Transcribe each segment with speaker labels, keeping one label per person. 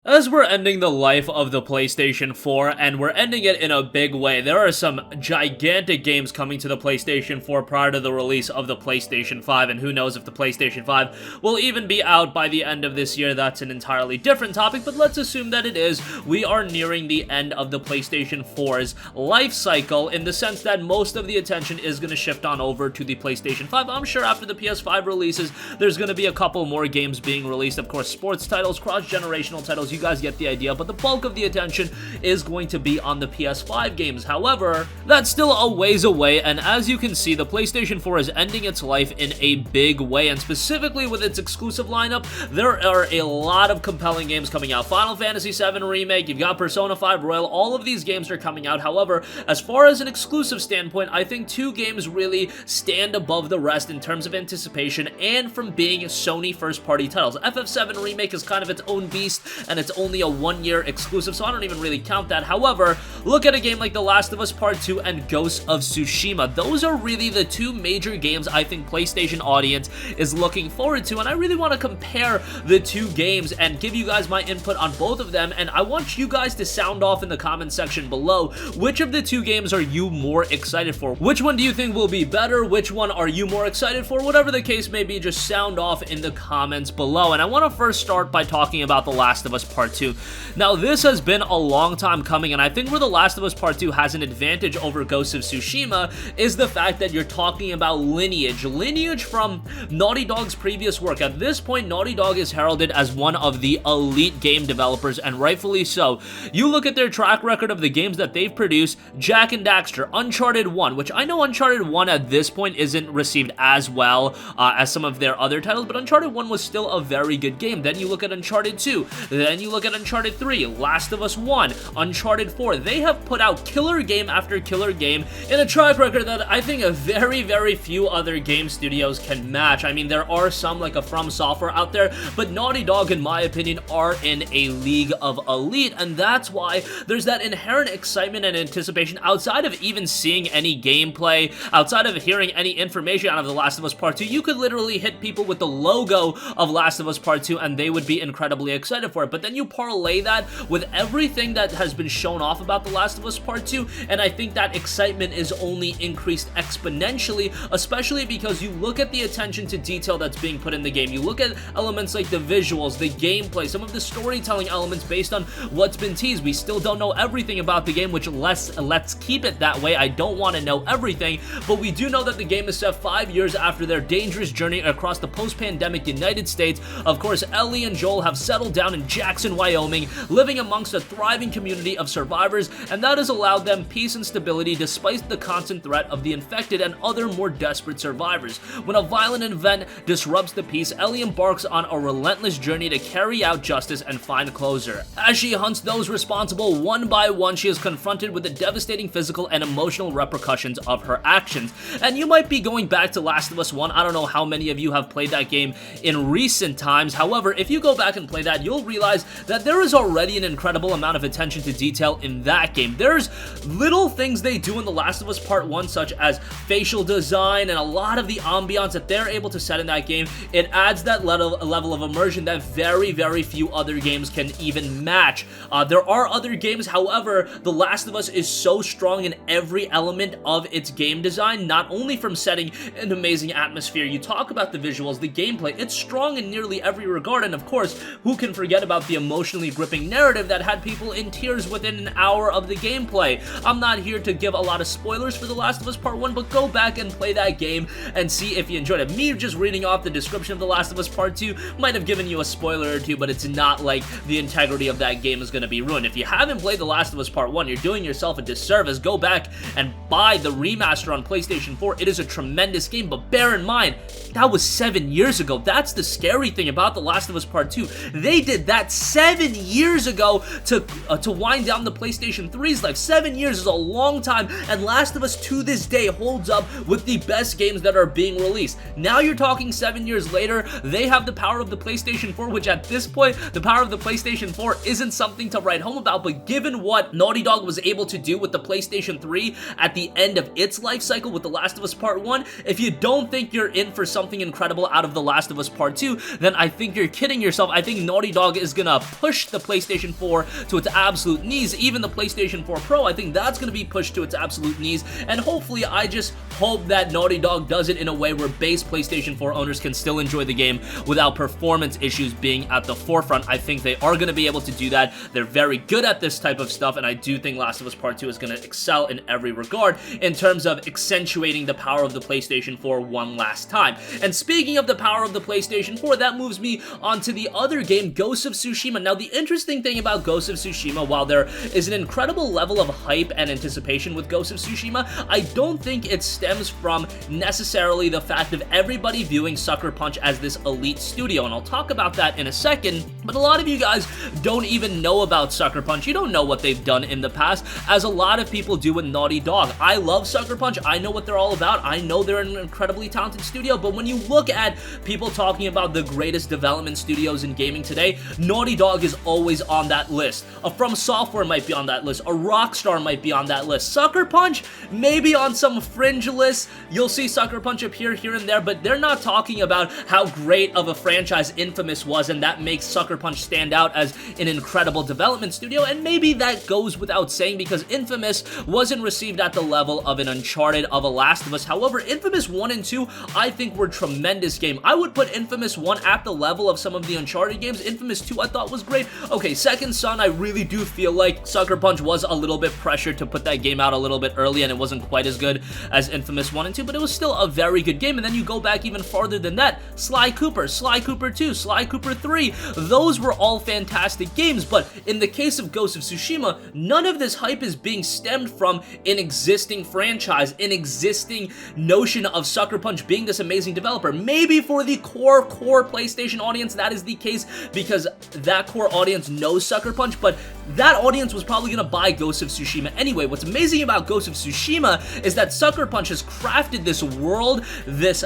Speaker 1: As we're ending the life of the PlayStation 4, and we're ending it in a big way, there are some gigantic games coming to the PlayStation 4 prior to the release of the PlayStation 5, and who knows if the PlayStation 5 will even be out by the end of this year. That's an entirely different topic, but let's assume that it is. We are nearing the end of the PlayStation 4's life cycle, in the sense that most of the attention is going to shift on over to the PlayStation 5. I'm sure after the PS5 releases, there's going to be a couple more games being released. Of course, sports titles, cross-generational titles, you guys get the idea, but the bulk of the attention is going to be on the PS5 games. However, that's still a ways away, and as you can see, the PlayStation 4 is ending its life in a big way, and specifically with its exclusive lineup, there are a lot of compelling games coming out. Final Fantasy VII Remake, you've got Persona 5 Royal, all of these games are coming out. However, as far as an exclusive standpoint, I think two games really stand above the rest in terms of anticipation and from being Sony first-party titles. FF7 Remake is kind of its own beast, and it's only a one-year exclusive, so I don't even really count that. However, look at a game like The Last of Us Part 2 and Ghost of Tsushima. Those are really the two major games I think PlayStation audience is looking forward to, and I really want to compare the two games and give you guys my input on both of them, and I want you guys to sound off in the comment section below. Which of the two games are you more excited for? Which one do you think will be better? Which one are you more excited for? Whatever the case may be, just sound off in the comments below. And I want to first start by talking about The Last of Us Part 2. Now, this has been a long time coming, and I think where The Last of Us Part 2 has an advantage over Ghost of Tsushima is the fact that you're talking about lineage from Naughty Dog's previous work. At this point, Naughty Dog is heralded as one of the elite game developers, and rightfully so. You look at their track record of the games that they've produced: Jak and Daxter, Uncharted 1, which I know Uncharted 1 at this point isn't received as well as some of their other titles, but Uncharted 1 was still a very good game. Then you look at Uncharted 2, then you look at Uncharted 3, Last of Us 1, Uncharted 4. They have put out killer game after killer game in a track record that I think a very few other game studios can match. I mean, there are some like a From Software out there, but Naughty Dog, in my opinion, are in a league of elite, and that's why there's that inherent excitement and anticipation outside of even seeing any gameplay, outside of hearing any information out of The Last of Us Part 2. You could literally hit people with the logo of Last of Us Part 2 and they would be incredibly excited for it. But then you parlay that with everything that has been shown off about The Last of Us Part 2, and I think that excitement is only increased exponentially, especially because you look at the attention to detail that's being put in the game. You look at elements like the visuals, the gameplay, some of the storytelling elements based on what's been teased. We still don't know everything about the game, which let's keep it that way. I don't want to know everything, but we do know that the game is set 5 years after their dangerous journey across the post-pandemic United States. Of course, Ellie and Joel have settled down in Jackson, Wyoming, living amongst a thriving community of survivors, and that has allowed them peace and stability despite the constant threat of the infected and other more desperate survivors. When a violent event disrupts the peace, Ellie embarks on a relentless journey to carry out justice and find closure. As she hunts those responsible one by one, she is confronted with the devastating physical and emotional repercussions of her actions. And you might be going back to Last of Us 1. I don't know how many of you have played that game in recent times. However, if you go back and play that, you'll realize that there is already an incredible amount of attention to detail in that game. There's little things they do in The Last of Us Part 1, such as facial design and a lot of the ambiance that they're able to set in that game. It adds that level of immersion that very few other games can even match. There are other games, however, The Last of Us is so strong in every element of its game design, not only from setting an amazing atmosphere. You talk about the visuals, the gameplay, it's strong in nearly every regard, and of course, who can forget about the emotionally gripping narrative that had people in tears within an hour of the gameplay. I'm not here to give a lot of spoilers for The Last of Us Part 1, but go back and play that game and see if you enjoyed it. Me just reading off the description of The Last of Us Part 2 might have given you a spoiler or two, but it's not like the integrity of that game is going to be ruined. If you haven't played The Last of Us Part 1, you're doing yourself a disservice. Go back and buy the remaster on PlayStation 4. It is a tremendous game, but bear in mind, that was 7 years ago. That's the scary thing about The Last of Us Part 2. They did that 7 years ago to wind down the PlayStation 3's life. 7 years is a long time, and Last of Us to this day holds up with the best games that are being released. Now you're talking 7 years later, they have the power of the PlayStation 4, which at this point, the power of the PlayStation 4 isn't something to write home about, but given what Naughty Dog was able to do with the PlayStation 3 at the end of its life cycle with The Last of Us Part 1, if you don't think you're in for something incredible out of The Last of Us Part 2, then I think you're kidding yourself. I think Naughty Dog is gonna push the PlayStation 4 to its absolute knees. Even the PlayStation 4 Pro, I think that's going to be pushed to its absolute knees, and hopefully I just hope that Naughty Dog does it in a way where base PlayStation 4 owners can still enjoy the game without performance issues being at the forefront. I think they are going to be able to do that. They're very good at this type of stuff, and I do think Last of Us Part 2 is going to excel in every regard in terms of accentuating the power of the PlayStation 4 one last time. And speaking of the power of the PlayStation 4, that moves me onto the other game, Ghost of Tsushima. Now, the interesting thing about Ghost of Tsushima, while there is an incredible level of hype and anticipation with Ghost of Tsushima, I don't think it stems from necessarily the fact of everybody viewing Sucker Punch as this elite studio, and I'll talk about that in a second, but a lot of you guys don't even know about Sucker Punch. You don't know what they've done in the past, as a lot of people do with Naughty Dog. I love Sucker Punch. I know what they're all about. I know they're an incredibly talented studio, but when you look at people talking about the greatest development studios in gaming today, Naughty Dog is always on that list. A From Software might be on that list. A Rockstar might be on that list. Sucker Punch, maybe on some fringe lists, you'll see Sucker Punch appear here and there, but they're not talking about how great of a franchise Infamous was, and that makes Sucker Punch stand out as an incredible development studio, and maybe that goes without saying because Infamous wasn't received at the level of an Uncharted, of a Last of Us. However, Infamous 1 and 2, I think were tremendous games. I would put Infamous 1 at the level of some of the Uncharted games. Infamous 2 I thought was great. Okay, Second Son, I really do feel like Sucker Punch was a little bit pressured to put that game out a little bit early, and it wasn't quite as good as Infamous 1 and 2, but it was still a very good game. And then you go back even farther than that, Sly Cooper 2, Sly Cooper 3, those were all fantastic games, but in the case of Ghost of Tsushima, none of this hype is being stemmed from an existing franchise, an existing notion of Sucker Punch being this amazing developer. Maybe for the core PlayStation audience that is the case, because that core audience knows Sucker Punch, but that audience was probably going to buy Ghost of Tsushima anyway. What's amazing about Ghost of Tsushima is that Sucker Punch has crafted this world, this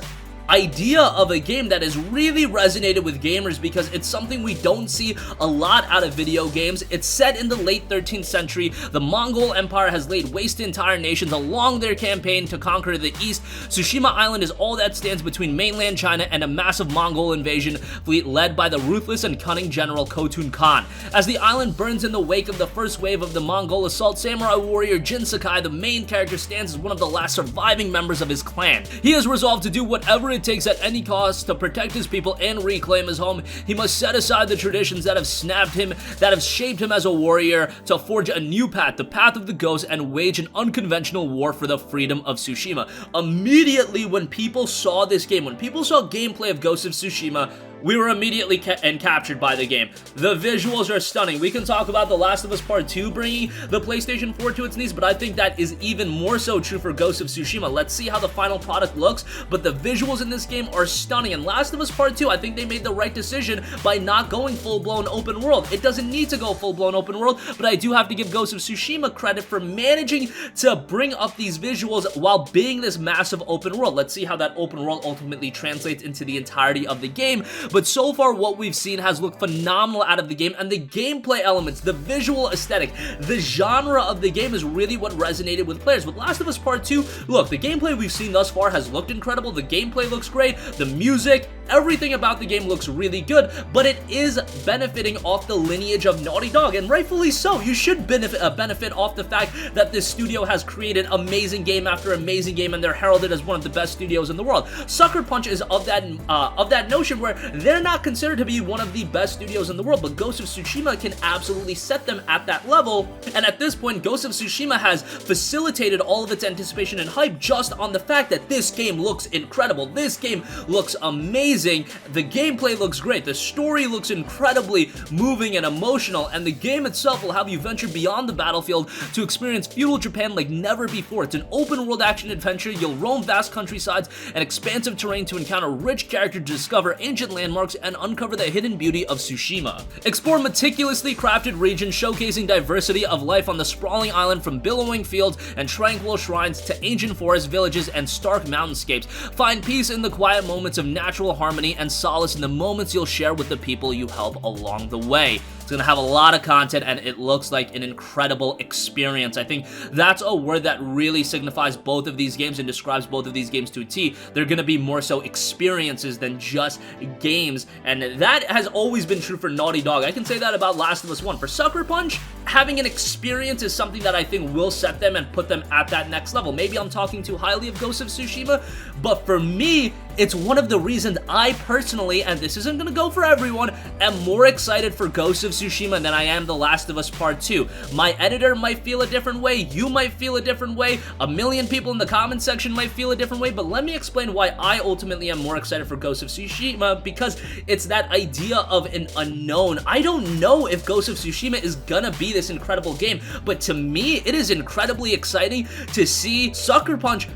Speaker 1: idea of a game that has really resonated with gamers because it's something we don't see a lot out of video games. It's set in the late 13th century. The Mongol Empire has laid waste to entire nations along their campaign to conquer the east. Tsushima Island is all that stands between mainland China and a massive Mongol invasion fleet led by the ruthless and cunning general Khotun Khan. As the island burns in the wake of the first wave of the Mongol assault, samurai warrior Jin Sakai, the main character, stands as one of the last surviving members of his clan. He is resolved to do whatever it takes at any cost to protect his people and reclaim his home. He must set aside the traditions that have shaped him as a warrior to forge a new path, the path of the ghost, and wage an unconventional war for the freedom of Tsushima. Immediately when people saw this game, when people saw gameplay of Ghost of Tsushima, we were immediately captured by the game. The visuals are stunning. We can talk about The Last of Us Part 2 bringing the PlayStation 4 to its knees, but I think that is even more so true for Ghost of Tsushima. Let's see how the final product looks, but the visuals in this game are stunning. And Last of Us Part 2, I think they made the right decision by not going full-blown open world. It doesn't need to go full-blown open world, but I do have to give Ghost of Tsushima credit for managing to bring up these visuals while being this massive open world. Let's see how that open world ultimately translates into the entirety of the game. But so far, what we've seen has looked phenomenal out of the game, and the gameplay elements, the visual aesthetic, the genre of the game is really what resonated with players. With Last of Us Part 2, look, the gameplay we've seen thus far has looked incredible. The gameplay looks great. The music, everything about the game looks really good, but it is benefiting off the lineage of Naughty Dog, and rightfully so. You should benefit off the fact that this studio has created amazing game after amazing game, and they're heralded as one of the best studios in the world. Sucker Punch is of that notion where they're not considered to be one of the best studios in the world, but Ghost of Tsushima can absolutely set them at that level, and at this point, Ghost of Tsushima has facilitated all of its anticipation and hype just on the fact that this game looks incredible. This game looks amazing. The gameplay looks great. The story looks incredibly moving and emotional, and the game itself will have you venture beyond the battlefield to experience feudal Japan like never before. It's an open-world action adventure. You'll roam vast countrysides and expansive terrain to encounter rich characters, to discover ancient landmarks, and uncover the hidden beauty of Tsushima. Explore meticulously crafted regions showcasing diversity of life on the sprawling island, from billowing fields and tranquil shrines to ancient forest villages and stark mountainscapes. Find peace in the quiet moments of natural harmony and solace in the moments you'll share with the people you help along the way. It's gonna have a lot of content, and it looks like an incredible experience. I think that's a word that really signifies both of these games and describes both of these games to a T. They're gonna be more so experiences than just games, and that has always been true for Naughty Dog. I can say that about Last of Us 1. For Sucker Punch, having an experience is something that I think will set them and put them at that next level. Maybe I'm talking too highly of Ghost of Tsushima, but for me, it's one of the reasons I personally, and this isn't gonna go for everyone, am more excited for Ghost of Tsushima than I am The Last of Us Part 2. My editor might feel a different way, you might feel a different way, a million people in the comment section might feel a different way, but let me explain why I ultimately am more excited for Ghost of Tsushima, because it's that idea of an unknown. I don't know if Ghost of Tsushima is gonna be this incredible game, but to me, it is incredibly exciting to see Sucker Punch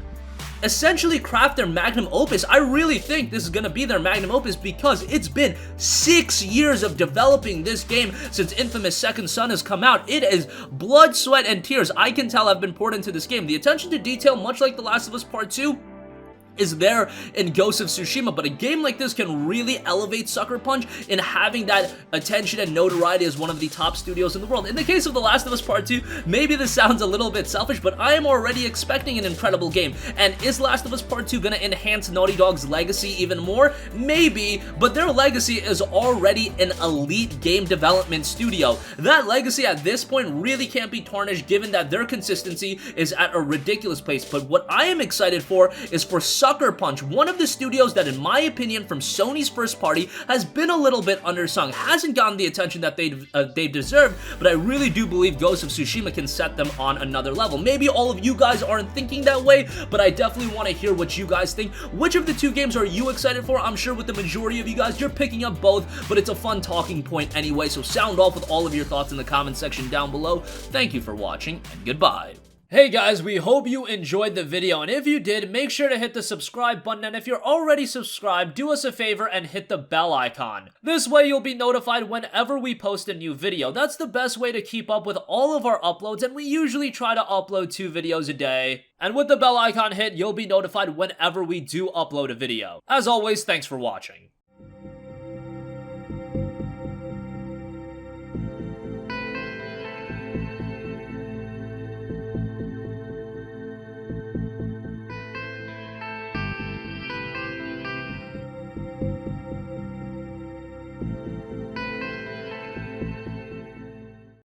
Speaker 1: essentially craft their magnum opus. I really think this is gonna be their magnum opus because it's been 6 years of developing this game since infamous Second Son has come out. It is blood, sweat, and tears I can tell have been poured into this game. The attention to detail, much like The Last of Us Part 2, is there in Ghost of Tsushima, but a game like this can really elevate Sucker Punch in having that attention and notoriety as one of the top studios in the world. In the case of The Last of Us Part 2, maybe this sounds a little bit selfish, but I am already expecting an incredible game. And is Last of Us Part 2 gonna enhance Naughty Dog's legacy even more? Maybe, but their legacy is already an elite game development studio. That legacy at this point really can't be tarnished given that their consistency is at a ridiculous place. But what I am excited for is for Sucker Punch, one of the studios that, in my opinion, from Sony's first party, has been a little bit undersung, hasn't gotten the attention that they've deserved, but I really do believe Ghost of Tsushima can set them on another level. Maybe all of you guys aren't thinking that way, but I definitely want to hear what you guys think. Which of the two games are you excited for? I'm sure with the majority of you guys, you're picking up both, but it's a fun talking point anyway, so sound off with all of your thoughts in the comment section down below. Thank you for watching, and goodbye. Hey guys, we hope you enjoyed the video, and if you did, make sure to hit the subscribe button, and if you're already subscribed, do us a favor and hit the bell icon. This way you'll be notified whenever we post a new video. That's the best way to keep up with all of our uploads, and we usually try to upload 2 videos a day. And with the bell icon hit, you'll be notified whenever we do upload a video. As always, thanks for watching.